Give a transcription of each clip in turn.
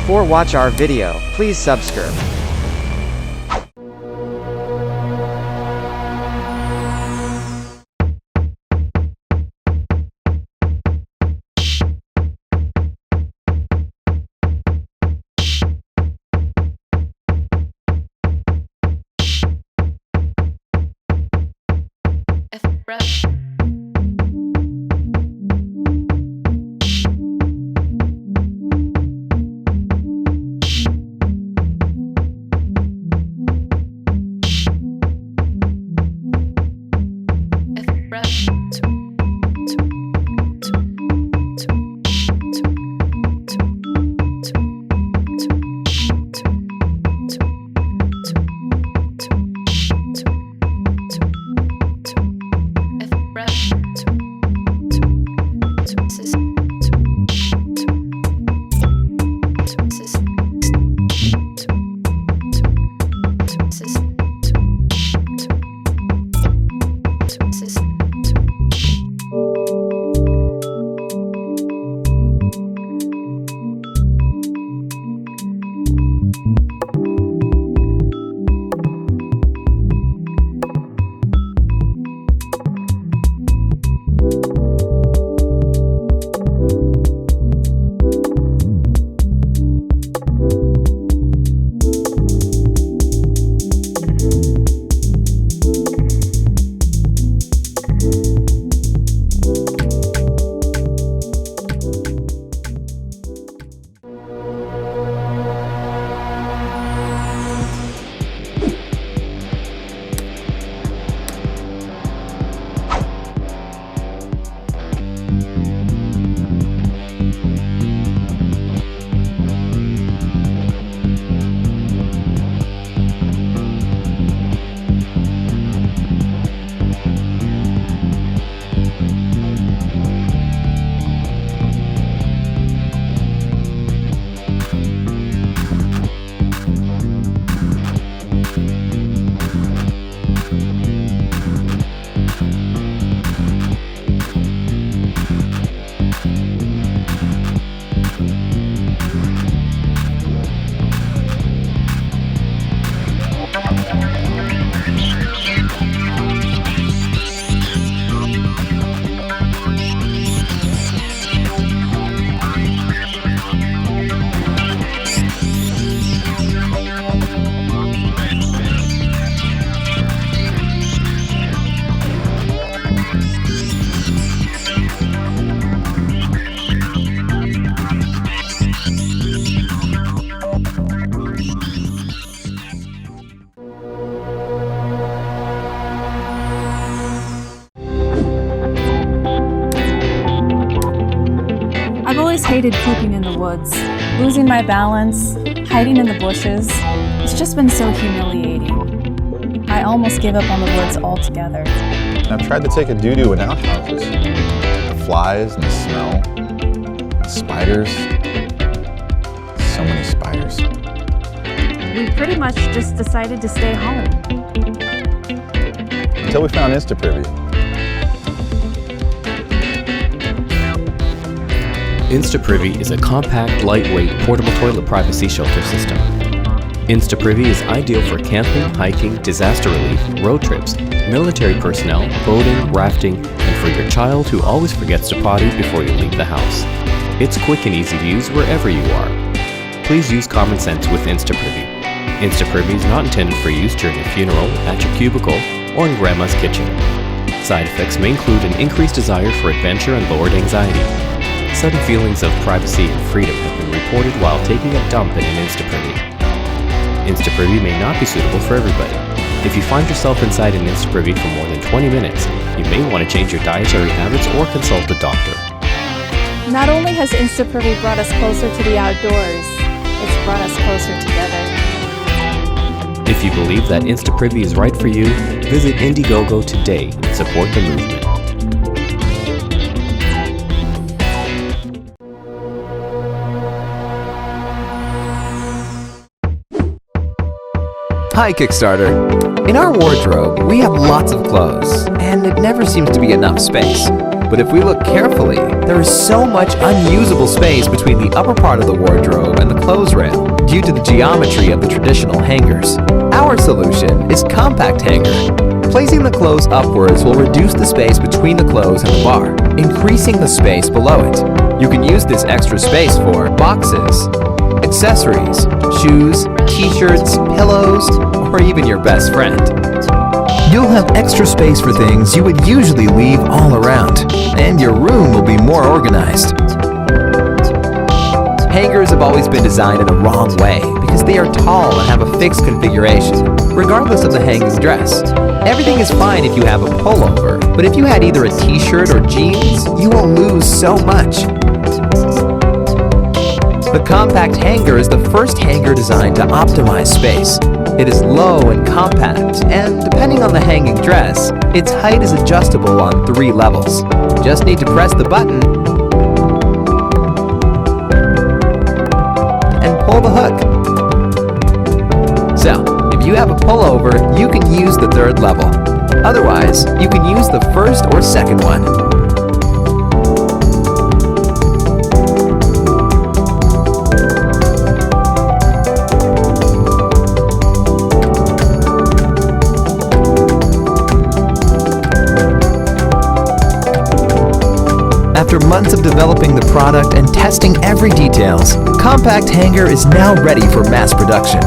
Before watch our video, please subscribe. I've always hated pooping in the woods. Losing my balance, hiding in the bushes, it's just been so humiliating. I almost gave up on the woods altogether. I've tried to take a doo-doo in outhouses. The flies and the smell, the spiders, so many spiders. We pretty much just decided to stay home. Until we found InstaPrivy. InstaPrivy is a compact, lightweight, portable toilet privacy shelter system. InstaPrivy is ideal for camping, hiking, disaster relief, road trips, military personnel, boating, rafting, and for your child who always forgets to potty before you leave the house. It's quick and easy to use wherever you are. Please use common sense with InstaPrivy. InstaPrivy is not intended for use during a funeral, at your cubicle, or in grandma's kitchen. Side effects may include an increased desire for adventure and lowered anxiety. Sudden feelings of privacy and freedom have been reported while taking a dump in an InstaPrivy. InstaPrivy may not be suitable for everybody. If you find yourself inside an InstaPrivy for more than 20 minutes, you may want to change your dietary habits or consult a doctor. Not only has InstaPrivy brought us closer to the outdoors, it's brought us closer together. If you believe that InstaPrivy is right for you, visit Indiegogo today and support the movement. Hi Kickstarter! In our wardrobe, we have lots of clothes, and it never seems to be enough space. but if we look carefully, there is so much unusable space between the upper part of the wardrobe and the clothes rail due to the geometry of the traditional hangers. Our solution is compact hanger. Placing the clothes upwards will reduce the space between the clothes and the bar, increasing the space below it. You can use this extra space for boxes, accessories, shoes, t-shirts, pillows, or even your best friend. You'll have extra space for things you would usually leave all around, and your room will be more organized. Hangers have always been designed in the wrong way because they are tall and have a fixed configuration, regardless of the hanging dress. Everything is fine if you have a pullover, but if you had either a t-shirt or jeans, you will lose so much. The compact hanger is the first hanger designed to optimize space. It is low and compact, and depending on the hanging dress, its height is adjustable on 3 levels. Just need to press the button and pull the hook. So, if you have a pullover, you can use the 3rd level. Otherwise, you can use the 1st or 2nd one. After months of developing the product and testing every details, Compact Hanger is now ready for mass production.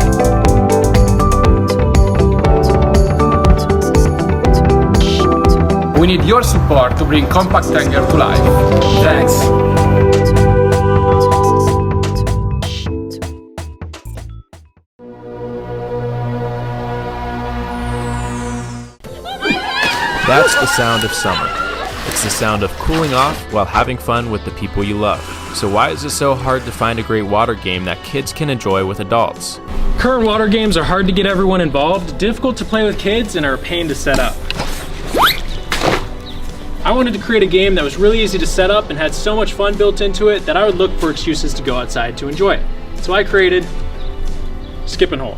We need your support to bring Compact Hanger to life. Thanks. That's the sound of summer. It's the sound of cooling off while having fun with the people you love. So why is it so hard to find a great water game that kids can enjoy with adults? Current water games are hard to get everyone involved, difficult to play with kids, and are a pain to set up. I wanted to create a game that was really easy to set up and had so much fun built into it that I would look for excuses to go outside to enjoy it. So I created Skip and Hole.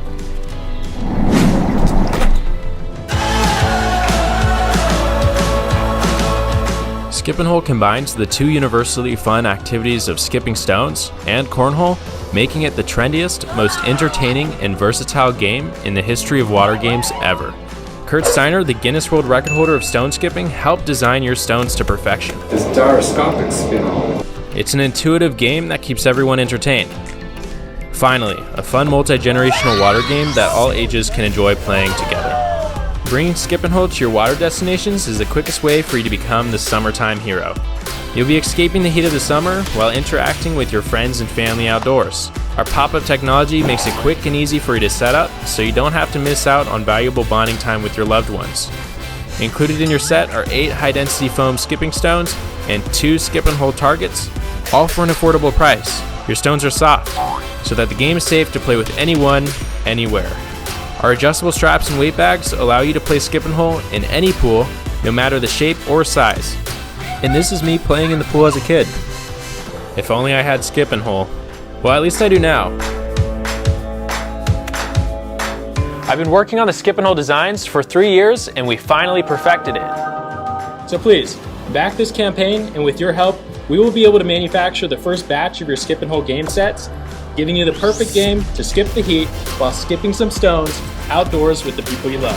Skip and Hole combines the 2 universally fun activities of skipping stones and cornhole, making it the trendiest, most entertaining, and versatile game in the history of water games ever. Kurt Steiner, the Guinness World Record holder of stone skipping, helped design your stones to perfection. The gyroscopic spin-off. It's an intuitive game that keeps everyone entertained. Finally, a fun multi-generational water game that all ages can enjoy playing together. Bringing Skip and Hole to your water destinations is the quickest way for you to become the summertime hero. You'll be escaping the heat of the summer while interacting with your friends and family outdoors. Our pop-up technology makes it quick and easy for you to set up, so you don't have to miss out on valuable bonding time with your loved ones. Included in your set are 8 high-density foam skipping stones and 2 Skip and Hole targets, all for an affordable price. Your stones are soft, so that the game is safe to play with anyone, anywhere. Our adjustable straps and weight bags allow you to play Skip and Hole in any pool, no matter the shape or size. And this is me playing in the pool as a kid. If only I had Skip and Hole. Well, at least I do now. I've been working on the Skip and Hole designs for 3 years, and we finally perfected it. So please, back this campaign, and with your help, we will be able to manufacture the first batch of your Skip and Hole game sets, giving you the perfect game to skip the heat while skipping some stones outdoors with the people you love.